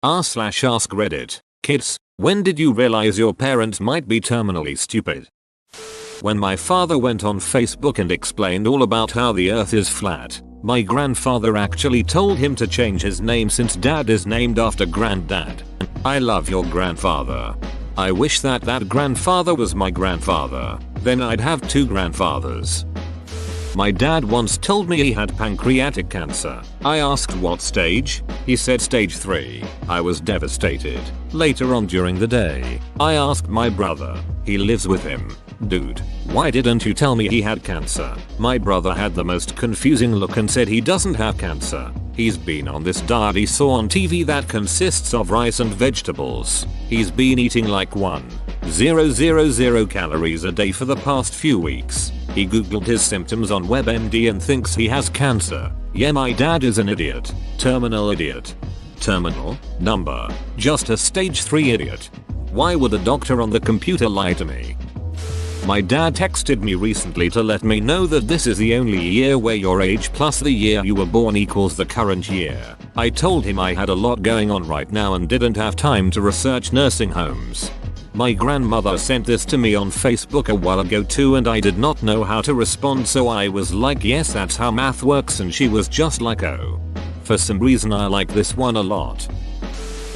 r/ask Reddit. Kids, when did you realize your parents might be terminally stupid? When my father went on Facebook and explained all about how the earth is flat, my grandfather actually told him to change his name since dad is named after granddad. I love your grandfather. I wish that grandfather was my grandfather. Then I'd have two grandfathers. My dad once told me he had pancreatic cancer. I asked what stage. He said stage 3. I was devastated. Later on during the day, I asked my brother. He lives with him. Dude, why didn't you tell me he had cancer? My brother had the most confusing look and said he doesn't have cancer. He's been on this diet he saw on TV that consists of rice and vegetables. He's been eating like 1,000 calories a day for the past few weeks. He googled his symptoms on WebMD and thinks he has cancer. Yeah, my dad is an idiot. Terminal idiot. Terminal? Number. Just a stage 3 idiot. Why would the doctor on the computer lie to me? My dad texted me recently to let me know that this is the only year where your age plus the year you were born equals the current year. I told him I had a lot going on right now and didn't have time to research nursing homes. My grandmother sent this to me on Facebook a while ago too and I did not know how to respond, so I was like, yes, that's how math works, and she was just like, oh. For some reason I like this one a lot.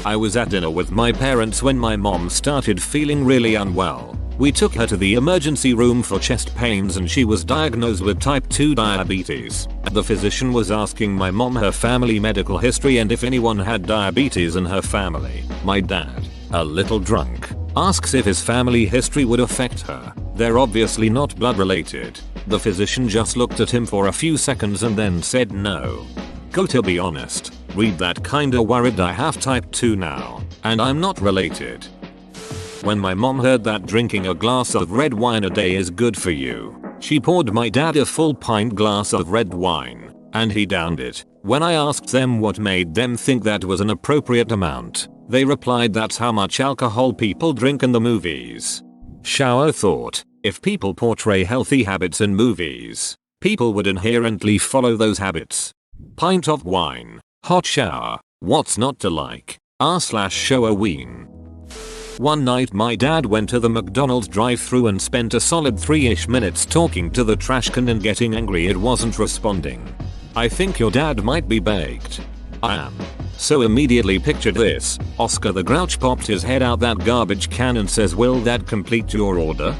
I was at dinner with my parents when my mom started feeling really unwell. We took her to the emergency room for chest pains and she was diagnosed with type 2 diabetes. The physician was asking my mom her family medical history and if anyone had diabetes in her family. My dad, a little drunk, asks if his family history would affect her. They're obviously not blood related. The physician just looked at him for a few seconds and then said no. Go, to be honest, read that, kinda worried. I have type 2 now, and I'm not related. When my mom heard that drinking a glass of red wine a day is good for you, she poured my dad a full pint glass of red wine, and he downed it. When I asked them what made them think that was an appropriate amount, they replied that's how much alcohol people drink in the movies. Shower thought, if people portray healthy habits in movies, people would inherently follow those habits. Pint of wine, hot shower, what's not to like? r/showoween. One night my dad went to the McDonald's drive-thru and spent a solid 3-ish minutes talking to the trash can and getting angry it wasn't responding. I think your dad might be baked. I am. So immediately pictured this. Oscar the Grouch popped his head out that garbage can and says, will that complete your order?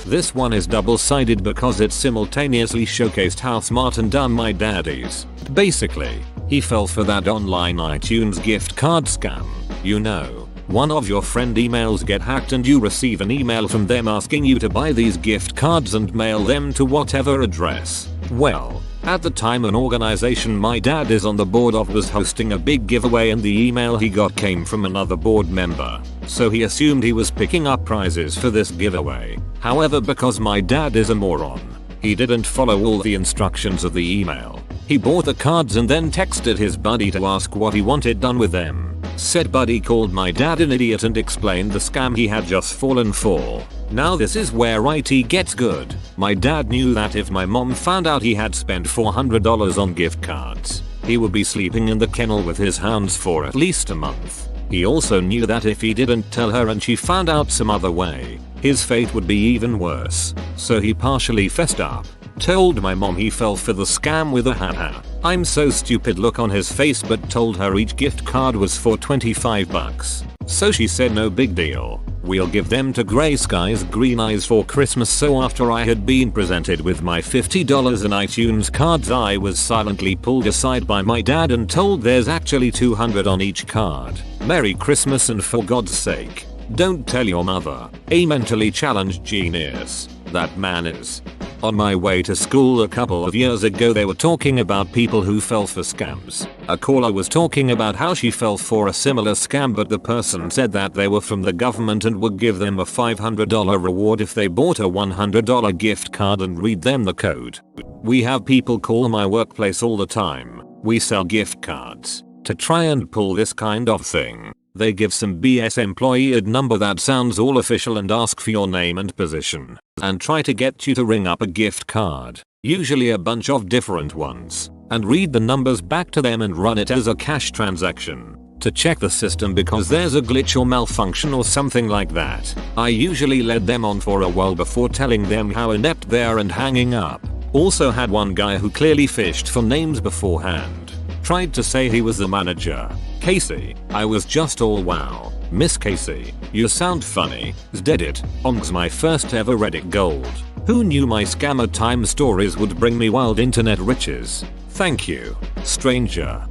This one is double-sided because it simultaneously showcased how smart and dumb my dad is. Basically, he fell for that online iTunes gift card scam. You know, one of your friend emails get hacked and you receive an email from them asking you to buy these gift cards and mail them to whatever address. Well, at the time an organization my dad is on the board of was hosting a big giveaway and the email he got came from another board member. So he assumed he was picking up prizes for this giveaway. However, because my dad is a moron, he didn't follow all the instructions of the email. He bought the cards and then texted his buddy to ask what he wanted done with them. Said buddy called my dad an idiot and explained the scam he had just fallen for. Now this is where IT gets good. My dad knew that if my mom found out he had spent $400 on gift cards, he would be sleeping in the kennel with his hounds for at least a month. He also knew that if he didn't tell her and she found out some other way, his fate would be even worse. So he partially fessed up, told my mom he fell for the scam with a haha, I'm so stupid look on his face, but told her each gift card was for $25. So she said no big deal, we'll give them to Grey Skies Green Eyes for Christmas. So after I had been presented with my $50 in iTunes cards, I was silently pulled aside by my dad and told there's actually $200 on each card. Merry Christmas, and for God's sake, don't tell your mother. A mentally challenged genius that man is. On my way to school a couple of years ago, they were talking about people who fell for scams. A caller was talking about how she fell for a similar scam, but the person said that they were from the government and would give them a $500 reward if they bought a $100 gift card and read them the code. We have people call my workplace all the time. We sell gift cards to try and pull this kind of thing. They give some BS employee ad number that sounds all official and ask for your name and position, and try to get you to ring up a gift card, usually a bunch of different ones, and read the numbers back to them and run it as a cash transaction. to check the system because there's a glitch or malfunction or something like that. I usually led them on for a while before telling them how inept they are and hanging up. Also had one guy who clearly fished for names beforehand. Tried to say he was the manager. Casey, I was just all wow. Miss Casey, you sound funny. Did it. Ongs my first ever Reddit gold. Who knew my scammer time stories would bring me wild internet riches? Thank you, stranger.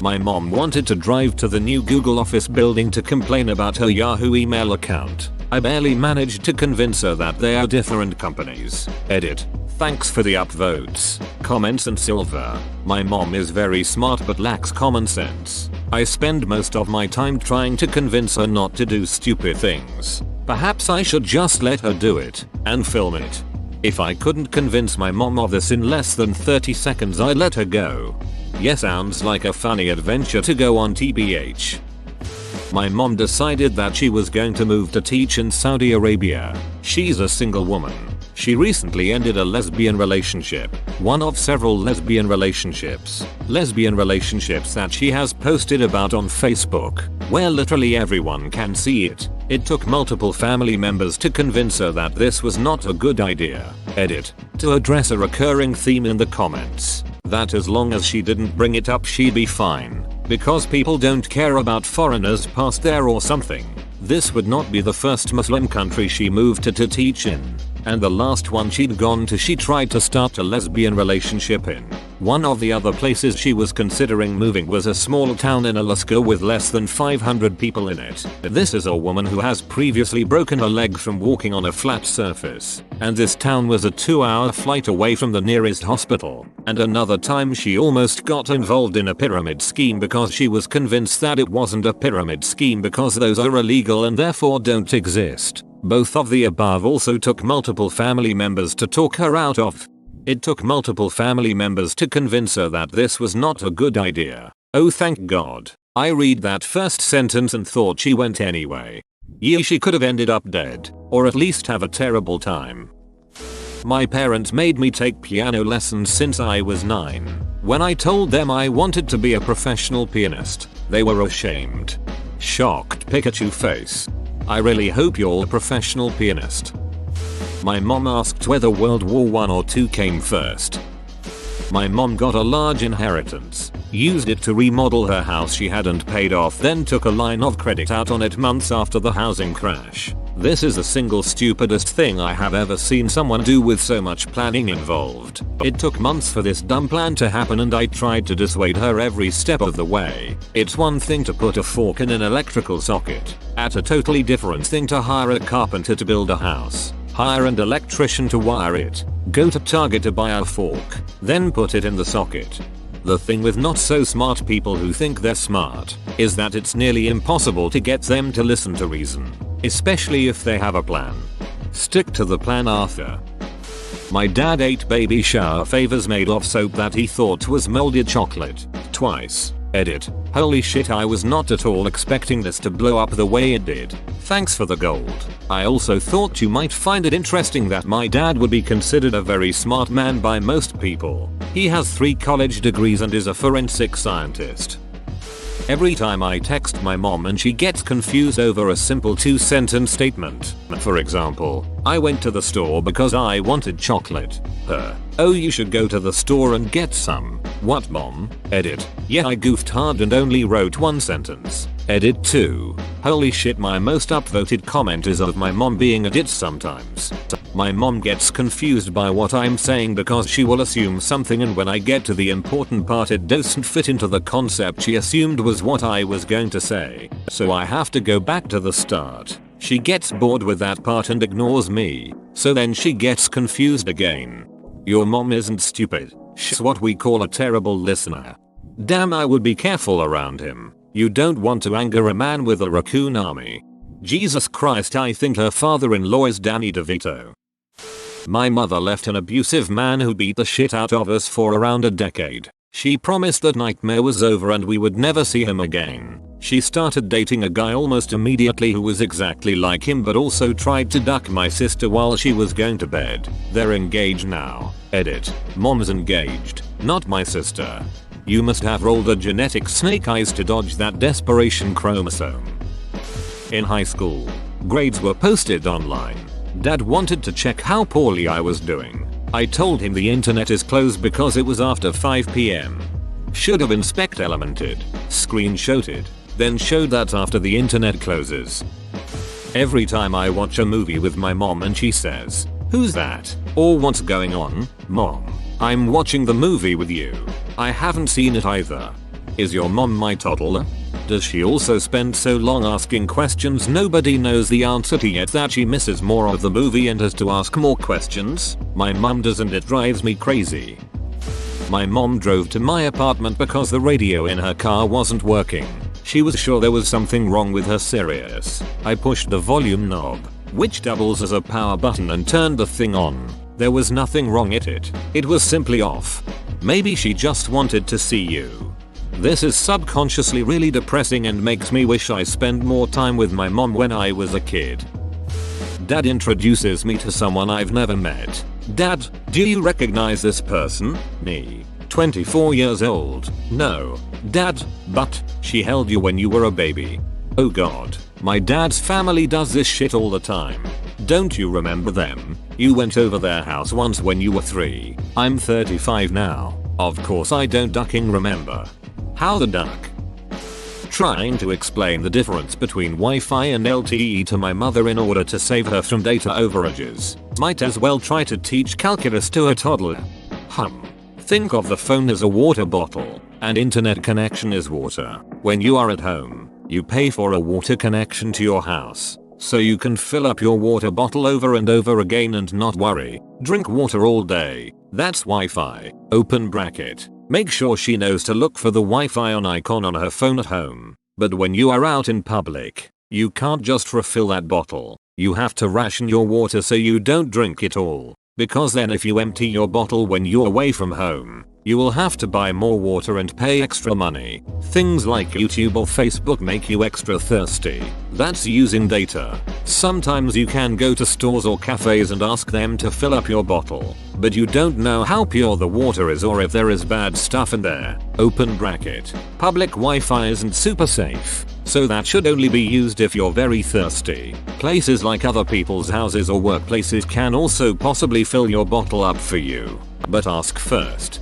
My mom wanted to drive to the new Google office building to complain about her Yahoo email account. I barely managed to convince her that they are different companies. Edit. Thanks for the upvotes, comments and silver. My mom is very smart but lacks common sense. I spend most of my time trying to convince her not to do stupid things. Perhaps I should just let her do it and film it. If I couldn't convince my mom of this in less than 30 seconds, I'd let her go. Yes, sounds like a funny adventure to go on TBH. My mom decided that she was going to move to teach in Saudi Arabia. She's a single woman. She recently ended a lesbian relationship, one of several lesbian relationships that she has posted about on Facebook, where literally everyone can see it. It took multiple family members to convince her that this was not a good idea. Edit. To address a recurring theme in the comments, that as long as she didn't bring it up she'd be fine, because people don't care about foreigners past there or something. This would not be the first Muslim country she moved to teach in. And the last one she'd gone to she tried to start a lesbian relationship in. One of the other places she was considering moving was a small town in Alaska with less than 500 people in it. This is a woman who has previously broken her leg from walking on a flat surface. And this town was a 2-hour flight away from the nearest hospital. And another time she almost got involved in a pyramid scheme because she was convinced that it wasn't a pyramid scheme because those are illegal and therefore don't exist. Both of the above also took multiple family members to talk her out of. It took multiple family members to convince her that this was not a good idea. Oh thank God. I read that first sentence and thought she went anyway. Yeah, she could have ended up dead, or at least have a terrible time. My parents made me take piano lessons since I was 9. When I told them I wanted to be a professional pianist, they were ashamed. Shocked Pikachu face. I really hope you're a professional pianist. My mom asked whether World War I or II came first. My mom got a large inheritance, used it to remodel her house she hadn't paid off, then took a line of credit out on it months after the housing crash. This is the single stupidest thing I have ever seen someone do with so much planning involved. It took months for this dumb plan to happen and I tried to dissuade her every step of the way. It's one thing to put a fork in an electrical socket, at a totally different thing to hire a carpenter to build a house, hire an electrician to wire it, go to Target to buy a fork, then put it in the socket. The thing with not so smart people who think they're smart is that it's nearly impossible to get them to listen to reason, especially if they have a plan. Stick to the plan, Arthur. My dad ate baby shower favors made of soap that he thought was molded chocolate twice. Edit. Holy shit, I was not at all expecting this to blow up the way it did. Thanks for the gold. I also thought you might find it interesting that my dad would be considered a very smart man by most people. He has 3 college degrees and is a forensic scientist. Every time I text my mom and she gets confused over a simple 2-sentence statement. For example, I went to the store because I wanted chocolate. Her. Oh, you should go to the store and get some. What, mom? Edit. Yeah, I goofed hard and only wrote 1 sentence. Edit 2. Holy shit, my most upvoted comment is of my mom being a ditz sometimes. My mom gets confused by what I'm saying because she will assume something, and when I get to the important part it doesn't fit into the concept she assumed was what I was going to say. So I have to go back to the start. She gets bored with that part and ignores me. So then she gets confused again. Your mom isn't stupid. She's what we call a terrible listener. Damn, I would be careful around him. You don't want to anger a man with a raccoon army. Jesus Christ, I think her father-in-law is Danny DeVito. My mother left an abusive man who beat the shit out of us for around a decade. She promised that nightmare was over and we would never see him again. She started dating a guy almost immediately who was exactly like him but also tried to duck my sister while she was going to bed. They're engaged now. Edit. Mom's engaged, not my sister. You must have rolled a genetic snake eyes to dodge that desperation chromosome. In high school, grades were posted online. Dad wanted to check how poorly I was doing. I told him the internet is closed because it was after 5 PM. Should have inspect elemented, screenshotted, then showed that after the internet closes. Every time I watch a movie with my mom and she says, "Who's that?" or "What's going on, Mom?" I'm watching the movie with you. I haven't seen it either. Is your mom my toddler? Does she also spend so long asking questions nobody knows the answer to yet that she misses more of the movie and has to ask more questions? My mom does, and it drives me crazy. My mom drove to my apartment because the radio in her car wasn't working. She was sure there was something wrong with her Sirius. I pushed the volume knob, which doubles as a power button, and turned the thing on. There was nothing wrong with it. It was simply off. Maybe she just wanted to see you. This is subconsciously really depressing and makes me wish I spent more time with my mom when I was a kid. Dad introduces me to someone I've never met. "Dad, do you recognize this person?" Me. 24 years old. "No." "Dad, but she held you when you were a baby." "Oh god. My dad's family does this shit all the time. Don't you remember them? You went over their house once when you were 3. I'm 35 now. Of course I don't ducking remember." How the duck? Trying to explain the difference between Wi-Fi and LTE to my mother in order to save her from data overages. Might as well try to teach calculus to a toddler. Think of the phone as a water bottle, and internet connection is water. When you are at home, you pay for a water connection to your house, so you can fill up your water bottle over and over again and not worry. Drink water all day. That's Wi-Fi. Open bracket. Make sure she knows to look for the Wi-Fi on icon on her phone at home. But when you are out in public, you can't just refill that bottle. You have to ration your water so you don't drink it all. Because then if you empty your bottle when you're away from home, you will have to buy more water and pay extra money. Things like YouTube or Facebook make you extra thirsty. That's using data. Sometimes you can go to stores or cafes and ask them to fill up your bottle, but you don't know how pure the water is or if there is bad stuff in there. Open bracket. Public Wi-Fi isn't super safe, so that should only be used if you're very thirsty. Places like other people's houses or workplaces can also possibly fill your bottle up for you, but ask first.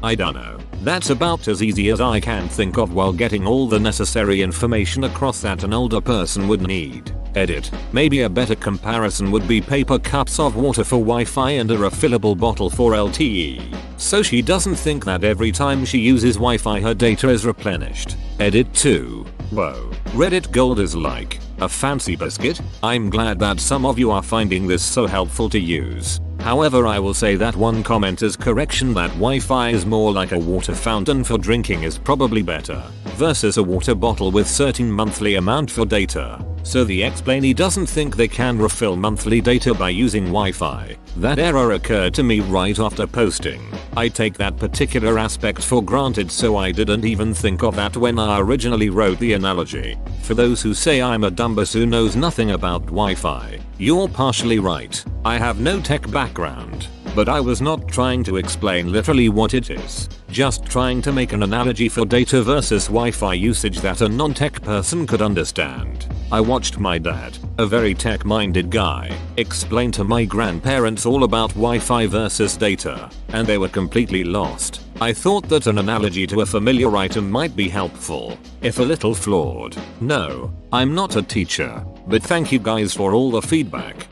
I dunno. That's about as easy as I can think of while getting all the necessary information across that an older person would need. Edit. Maybe a better comparison would be paper cups of water for Wi-Fi and a refillable bottle for LTE. So she doesn't think that every time she uses Wi-Fi her data is replenished. Edit 2. Whoa. Reddit Gold is like a fancy biscuit. I'm glad that some of you are finding this so helpful to use. However, I will say that one commenter's correction that Wi-Fi is more like a water fountain for drinking is probably better, versus a water bottle with certain monthly amount for data. So the explainee doesn't think they can refill monthly data by using Wi-Fi. That error occurred to me right after posting. I take that particular aspect for granted, so I didn't even think of that when I originally wrote the analogy. For those who say I'm a dumbass who knows nothing about Wi-Fi, you're partially right. I have no tech background, but I was not trying to explain literally what it is, just trying to make an analogy for data versus Wi-Fi usage that a non-tech person could understand. I watched my dad, a very tech-minded guy, explain to my grandparents all about Wi-Fi versus data, and they were completely lost. I thought that an analogy to a familiar item might be helpful, if a little flawed. No, I'm not a teacher, but thank you guys for all the feedback.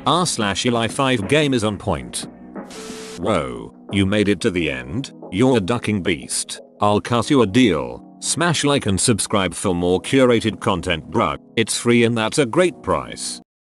r/Eli5 game is on point. Whoa, you made it to the end? You're a ducking beast. I'll cut you a deal. Smash like and subscribe for more curated content, bruh. It's free and that's a great price.